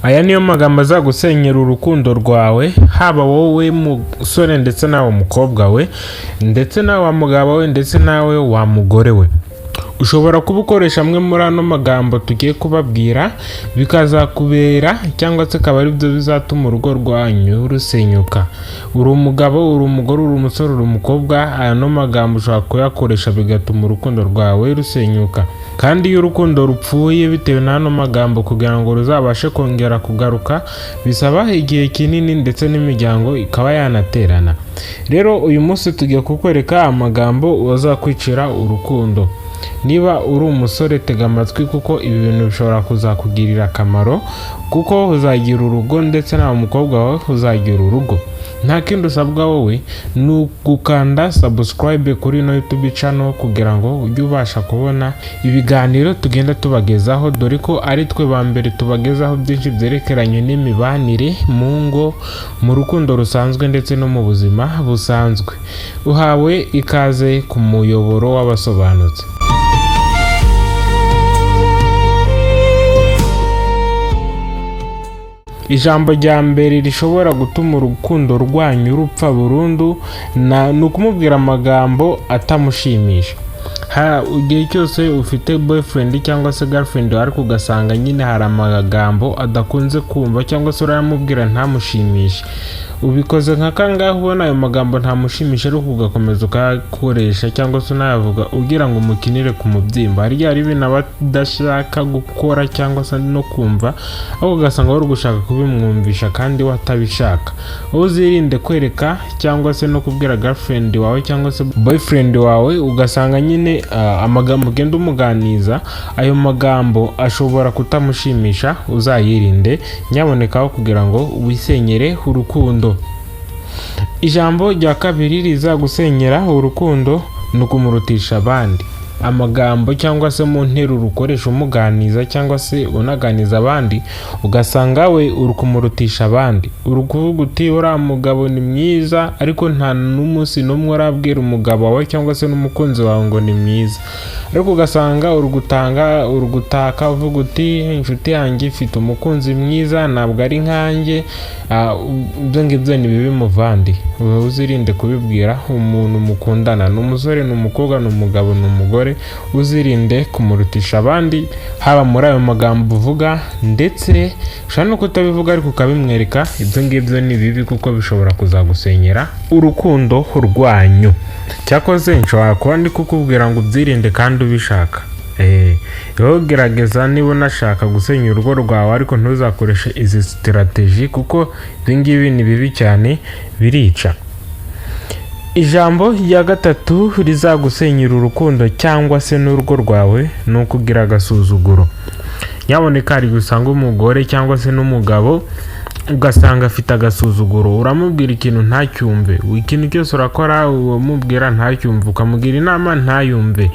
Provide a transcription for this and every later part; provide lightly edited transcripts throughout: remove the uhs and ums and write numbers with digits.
Aya niyo magambo azagusenyera urukundo rwawe, haba wowe musore ndetse nawe mukobwa we, ndetse nawe wa mugabo we, ndetse nawe wa mugore we. Ushobora kuba ukoresha amwe muri ano magambo tugiye kubabwira, bikazakubera cyangwa se akaba ari byo bizatuma urugo rwanyu rusenyuka. Uri umugabo, uri umugore, uri umusore, uri umukobwa, ano magambo ushobora kuyakoresha bigatuma urukundo rwawe rusenyuka. Kandi iyo urukundo rupfuye bitewe n'ano magambo, kugira ngo ruzabashe kongera kugaruka bisaba igihe kinini ndetse n'imiryango ikaba yanaterana. Rero uyu munsi tugiye kukwereka amagambo wazakwicira urukundo. Niba uri umusore tega amatwi, kuko ibi bintu bishobora kuzakugirira akamaro, kuko uzagira urugo ndetse nawe umukobwa wawe uzagira urugo. Nta kindi usabwa wowe ni ugukanda subscribe kuri ino YouTube channel kugira ngo ujye ubasha kubona ibiganiro tugenda tubagezaho, dore ko ari twe ba mbere tubagezaho byinshi byerekeranye n'imibanire mu ngo, mu rukundo rusanzwe ndetse no mu buzima busanzwe. Uhawe ikaze ku muyoboro w'abasobanutse. Ijambo rya mbere rishobora gutuma urukundo rwanyu rupfa burundu ni ukumubwira amagambo atamushimisha. Igihe cyose ufite boyfriend cyangwa se girlfriend ariko ugasanga nyine hari amagambo adakunze kumva cyangwa se urayamubwira ntamushimishe, ubikoze nka kangahe ubona ayo magambo ntamushimisha ariko ugakomeza ukayakoresha cyangwa se unayavuga ugira ngo umukinire ku mubyimba. Hari ibintu aba adashaka gukora cyangwa se no kumva, ahubwo ugasanga wari gushaka kubimwumvisha kandi watabishaka. Uzirinde kwereka cyangwa se no kubwira girlfriend wawe cyangwa se boyfriend wawe ugasanga nyine amagambo ugenda umuganiza, ayo magambo ashobora kutamushimisha. Uzayirinde nyabonekaho kugira ngo wisenyere urukundo. Ijambo rya kabiri rizagusenyera urukundo ni ukumurutisha abandi. Amagambo cyangwa se mu nteruro ukoresha umuganiza cyangwa se unaganiza abandi, ugasanga we uri kumurutisha abandi. Uri kuvuga uti uriya mugabo ni mwiza, ariko nta n'umunsi n'umwe urabwira umugabo wawe cyangwa se n'umukunzi wawe ngo ni mwiza. Ariko ugasanga uri gutaka uvuga uti inshuti yanjye ifite umukunzi mwiza, ntabwo ari nkanjye. Ibyo ngibyo ni bibi muvandi. Uzirinde kubibwira umuntu mukundana, ni umusore, ni umukobwa, ni umugabo, ni umugore. Uzirinde kumurutisha abandi, haba muri ayo magambo uvuga, ndetse ushobora no kutabivuga ariko ukabimwereka. Ibyo ngibyo ni bibi kuko bishobora kuzagusenyera urukundo rwanyu. Cyakoze nshobora kuba ndi kukubwira ngo ubyirinde kandi ubishaka. Gerageza niba unashaka gusenya urugo rwawe, ariko ntuzakoreshe izi strategy kuko ibi ngibi ni bibi cyane, birica. Ijambo rya gatatu rizagusenyera urukundo cyangwa se n'urugo rwawe ni ukugira agasuzuguro. Nyaboneka hari gusanga umugore cyangwa se n'umugabo ugasanga afite agasuzuguro, uramubwira ikintu ntacyumve, ikintu cyose urakora umubwira ntacyumve, ukamugira inama ntayumve.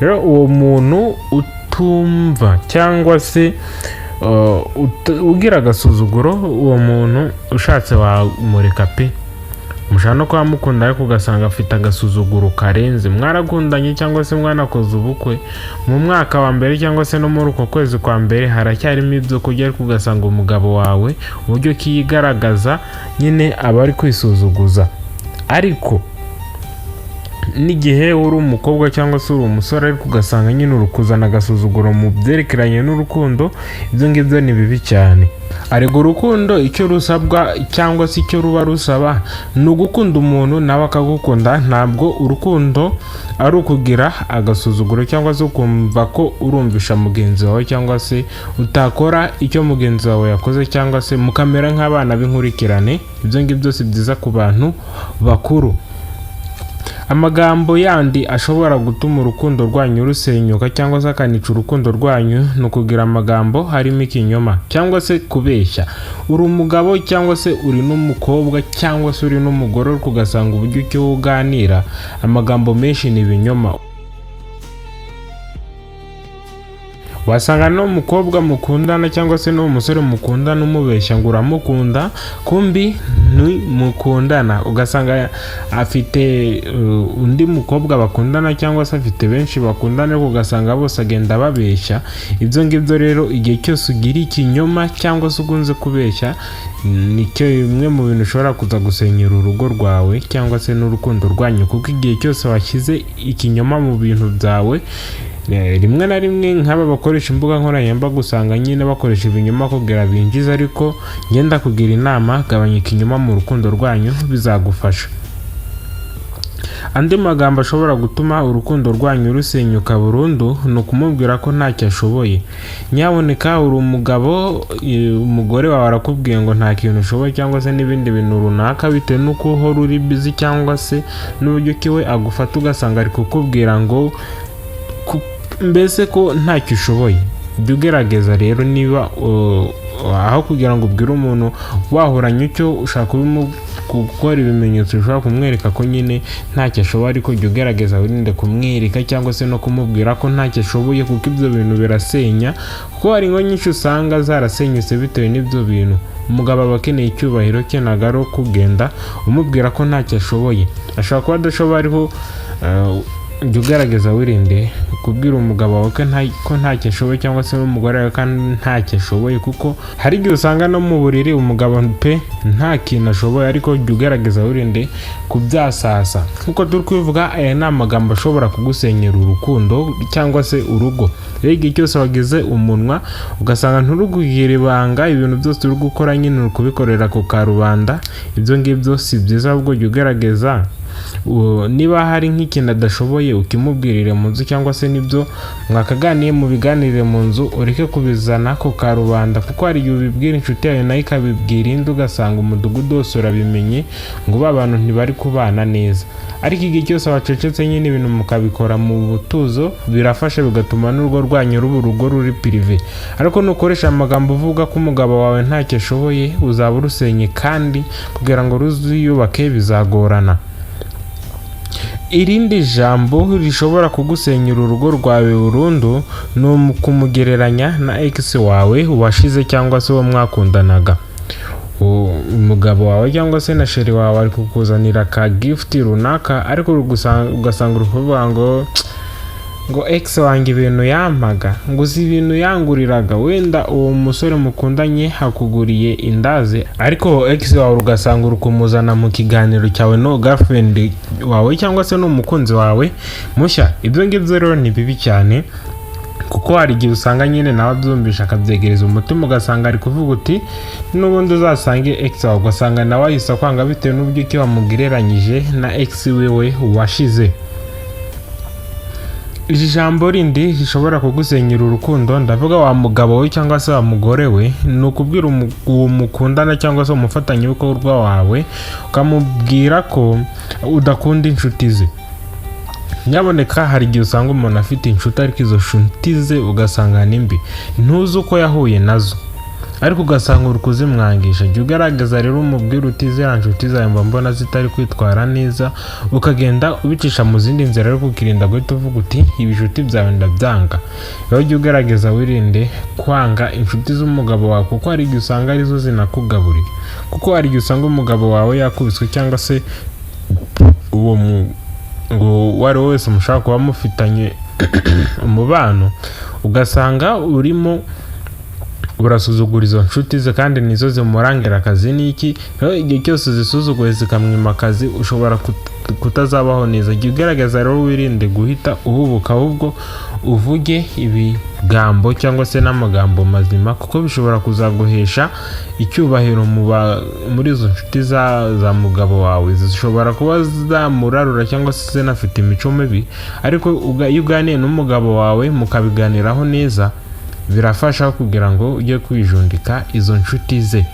Rero uwo muntu utumva cyangwa se ugira agasuzuguro, uwo muntu ushatse wamureka pe. Mushaka no kuba mukunda ariko ugasanga afite agasuzuguro karenze. Mwarakundanye cyangwa se mwanakoze ubukwe mu mwaka wa mbere cyangwa se no muri uko kwezi kwa mbere haracyarimo ibyo kurya, ariko ugasanga umugabo wawe uburyo kiyigaragaza nyine aba ari kwisuzuguza. Ariko n'igihe uri umukobwa cyangwa se uri umusore ariko ugasanga nyine uri kuzana agasuzuguro mu byerekeranye n'urukundo, ibyo ngibyo ni bibi cyane. Ariko urukundo icyo rusabwa cyangwa se icyo ruba rusaba ni ugukunda umuntu nawe akagukunda. Ntabwo urukundo ari ukugira agasuzuguro cyangwa se ukumva ko urumvisha mugenzi wawe cyangwa se utakora icyo mugenzi wawe yakoze cyangwa se mukamera nk'abana b'inkurikirane. Ibyo ngibyo si byiza ku bantu bakuru. Amagambo yandi ashobora gutuma urukundo rwanyu rusenyuka cyangwa se akanica urukundo rwanyu ni ukugira amagambo harimo ikinyoma cyangwa se kubeshya. Uri umugabo cyangwa se uri n'umukobwa cyangwa se uri n'umugore, ariko ugasanga uburyo icyo uganira amagambo menshi ni ibinyoma. wasanga no mukobwa mukundana cyangwa se no musore mukundana umubeshya ngo uramukunda kumbi mukundana, ugasanga afite undi mukobwa bakundana cyangwa se afite benshi bakundana, ugasanga bose agenda babeshya. Ibyo ngibyo rero igihe cyose ugira ikinyoma cyangwa se ugunze kubeshya, nicyo bimwe mu bintu ushobora kuza gusenyera urugo rwawe cyangwa se n'urukundo rwanyu, kuko igihe cyose washyize ikinyoma mu bintu byawe, rimwe na rimwe nk'aba bakoresha imbuga nkoranyambaga usanga nyine bakoresha ibinyoma kugira binjiza, ariko ngenda kugira inama, gabanya ikinyoma mu rukundo rwanyu bizagufasha. Andi magambo ashobora gutuma urukundo rwanyu rusenyuka burundu ni ukumubwira ko ntacyo ashoboye. Nyaboneka uri umugabo, umugore wawe arakubwiye ngo nta kintu ushoboye cyangwa se n'ibindi bintu runaka, bitewe n'uko uhora uri busy cyangwa se n'uburyo ki we agufata, ugasanga ari kukubwira ngo mbese ko ntacyo ushoboye. Jya ugerageza rero, niba aho kugira ngo ubwire umuntu wahoranye icyo ushaka gukora ibimenyetso bishobora kumwereka ko nyine ntacyo ashoboye, ariko jya ugerageza wirinde kumwereka cyangwa se no kumubwira ko ntacyo ashoboye, kuko ibyo bintu birasenya, kuko hari ingo nyinshi usanga zarasenyutse bitewe n'ibyo bintu. Umugabo aba akeneye icyubahiro cye, ntabwo ari kugenda umubwira ko ntacyo ashoboye. Ashobora kuba adashoboye, ariko jya ugerageza wirinde kubwira umugabo wawe ko ntacyo ashoboye cyangwa se n'umugore wawe kandi ntacyo ashoboye, kuko hari igihe usanga no mu buriri umugabo pe nta kintu ashoboye, ariko jya ugerageza wirinde kubyasasa. Nkuko turi kubivuga, aya ni amagambo ashobora kugusenyera urukundo cyangwa se urugo. Rero igihe cyose wagize umunwa ugasanga nturugugire ibanga, ibintu byose uri gukora nyine uri kubikorera ku karubanda, ibyo ngibyo si byiza, ahubwo jya ugerageza niba hari nk'ikintu adashoboye ukimubwirire mu nzu, cyangwa se nibyo mwakaganiye mu biganirire mu nzu, ureke kubizana ku karubanda, kuko hari igihe ubibwira inshuti yawe nayo ikabibwira indi, ugasanga umudugudu wose urabimenye ngo ba bantu ntibari kubana neza. Ariko igihe cyose wacecetse nyine ibintu mukabikora mu butuzo, birafasha bigatuma n'urugo rwanyu ruba urugo ruri prive. Ariko nukoresha amagambo uvuga ko umugabo wawe ntacyo ashoboye, uzaba urusenye, kandi kugira ngo ruziyubake bizagorana. Irindi jambo rishobora kugusenyera urugo rwawe burundu ni ukumugereranya na ex wawe washize cyangwa se uwo mwakundanaga. Umugabo wawe cyangwa se na sheri wawe ari kukuzanira ka gift runaka, ariko ugasanga uri kuvuga ngo ex wanjye ibintu yampaga, ngo uzi ibintu yanguriraga, wenda uwo musore mukundanye hakuguriye indazi, ariko ex wawe ugasanga uri kumuzana mu kiganiro cyawe no girlfriend wawe cyangwa se n'umukunzi wawe mushya. Ibyo ngibyo rero ni bibi cyane, kuko hari igihe usanga nyine nawe abyumvisha akabyegereza umutima, ugasanga ari kuvuga uti n'ubundi uzasange ex wawe, ugasanga nawe ahise kwanga bitewe n'uburyo ki wamugereranyije na ex wewe washize. Iri jambo rindi rishobora kugusenyera urukundo, ndavuga wa mugabo we cyangwa se wa mugore we, ni ukubwira uwo mukundana cyangwa se umufatanyabikorwa wawe, ukamubwira ko udakunda inshuti ze. Nyaboneka hari igihe usanga umuntu afite inshuti, ariko izo nshuti ze ugasanga ni mbi, ntuzi uko yahuye nazo, ariko ugasanga uri kuzimwangisha. Jya ugaragaza rero umubwira uti ziriya nshuti zawe mba mbona zitari kwitwara neza, ukagenda ubicisha mu zindi nzira, ariko ukirinda guhita uvuga uti ibishuti byawe ndabyanga. Rero jya ugerageza wirinde kwanga inshuti z'umugabo wawe, kuko hari igihe usanga arizo zinakugaburira, kuko hari igihe usanga umugabo wawe yakubiswe cyangwa se uwo ari we wese mushaka kuba mufitanye umubano, ugasanga urimo urasuzugura izo nshuti ze, kandi nizo zimurangira akazi n'iki. Igihe cyose zisuzuguye zikamwima akazi, ushobora kutazabaho neza. Jya ugerageza rero wirinde guhita uhubuka, ahubwo uvuge ibigambo cyangwa se n'amagambo mazima, kuko bishobora kuzaguhesha icyubahiro muri izo nshuti za mugabo wawe. Zishobora kuba zamurarura cyangwa se zinafite imico mibi, ariko iyo uganiye n'umugabo wawe mukabiganiraho neza, birafasha kugira ngo ujye kwijundika izo nshuti ze.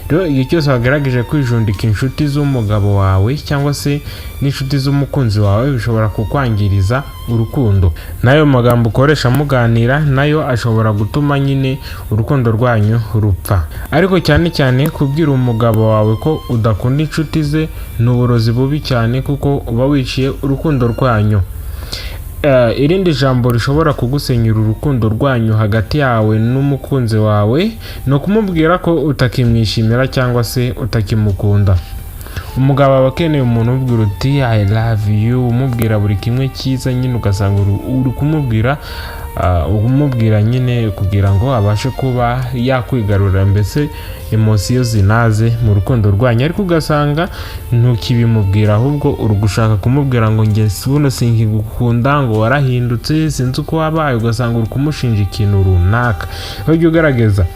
Rero igihe cyose wagaragaje kwijundika inshuti z'umugabo wawe cyangwa se n'inshuti z'umukunzi wawe, bishobora kukwangiriza urukundo. Nayo magambo ukoresha muganira nayo ashobora gutuma nyine urukundo rwanyu rupfa. Ariko cyane cyane kubwira umugabo wawe ko udakunda inshuti ze ni uburozi bubi cyane, kuko uba wiciye urukundo rwanyu. irindi jambo rishobora kugusenyera urukundo rwanyu hagati yawe n'umukunzi wawe ni ukumubwira ko utakimwishimira cyangwa se utakimukunda. Umugabo aba akeneye umuntu umubwira uti I love you, umubwira buri kimwe cyiza nyine, ugasanga uri kumubwira nyine kugira ngo abashe kuba yakwigarurira, mbese emosiyo zinaze mu rukundo rwanyu, ariko ugasanga ntukibimubwira, ahubwo uri gushaka kumubwira ngo njye buno sinkigukunda, ngo warahindutse, sinzi uko wabaye, ugasanga uri kumushinja ikintu runaka. Ujye ugaragaza,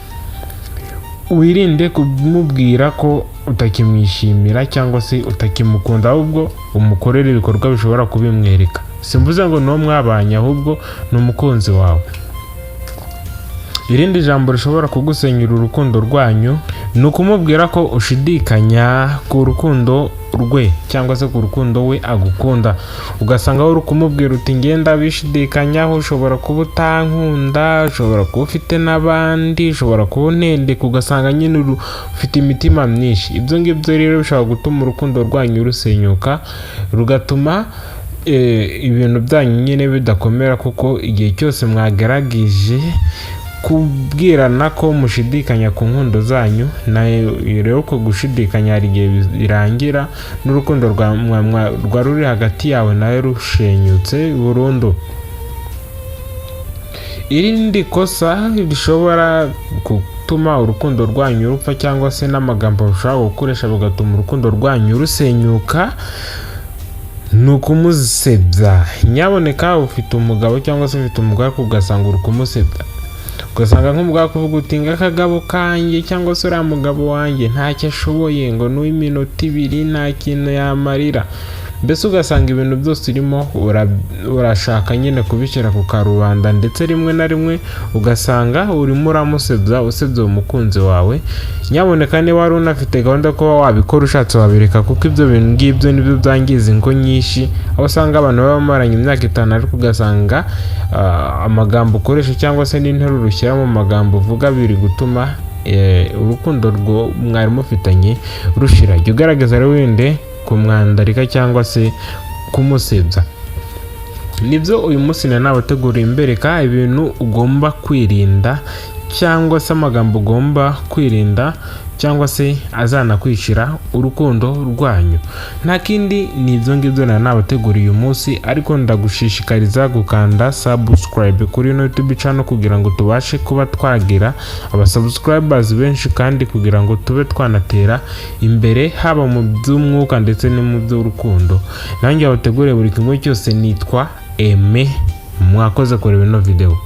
wirinde kumubwira ko utakimwishimira cyangwa se utakimukunda, ahubwo umukorere ibikorwa bishobora kubimwereka. Simvuze ngo no mwabanye, ahubwo ni umukunzi wawe. Irindi jambo rishobora kugusenyera urukundo rwanyu ni ukumubwira ko ushidikanya ku rukundo rwe cyangwa se ku rukundo we agukunda, ugasanga uri kumubwira uti ngenda bishidikanyaho, ushobora kuba utankunda, ushobora kuba ufite n'abandi, ushobora kuba unendeka, ugasanga nyine ufite imitima myinshi. Ibyo ngibyo rero bishobora gutuma urukundo rwanyu rusenyuka, rugatuma ibintu byanyu nyine bidakomera, kuko igihe cyose mwagerageje kubwirana ko mushidikanya ku nkundo zanyu, nayo rero ko gushidikanya hari igihe birangira n'urukundo rwa ruri hagati yawe nayo rushenyutse burundu. Irindi kosa rishobora gutuma urukundo rwanyu rupfa cyangwa se n'amagambo ushobora gukoresha bigatuma urukundo rwanyu rusenyuka ni ukumusebya. Nyaboneka ufite umugabo cyangwa se ufite umugore ugasanga uri kumusebya, ugasanga nk'umugabo kuvuga uti ngakagabo kanjye cyangwa se uriya mugabo wanjye ntacyo ashoboye, ngo n'uw'iminota 2 nta kintu yamarira, mbese ugasanga ibintu byose urimo urashaka nyine kubishyira ku karubanda, ndetse rimwe na rimwe ugasanga urimo uramusebya, usebya umukunzi wawe. Nyaboneka niba wari unafite gahunda yo kuba wabikora ushatse wabireka, kuko ibyo bintu ngibyo nibyo byangiza ingo nyinshi, aho usanga abantu baba bamaranye imyaka 5 ariko ugasanga amagambo ukoresha cyangwa se n'interuro ushyira mu magambo uvuga biri gutuma urukundo rwo mwari mufitanye rushira. Jya ugaragaza rero wende kumwandarika cyangwa se kumusebya. Nibyo uyu munsi nabateguriye imbereka ibintu ugomba kwirinda cyangwa se amagambo ugomba kwirinda cyangwa se azana kwishira urukundo rwanyu. Nta kindi ni ibyo ngibyo nabateguriye uyu munsi, ariko ndagushishikariza gukanda subscribe kuri YouTube channel kugira ngo tubashe kuba twagira abasubscribers benshi, kandi kugira ngo tube twanatera imbere haba mu by'umwuka ndetse no mu by'urukundo. Nanjye abateguriye buri kimwe cyose nitwa Aime, mwakoze kureba ino video.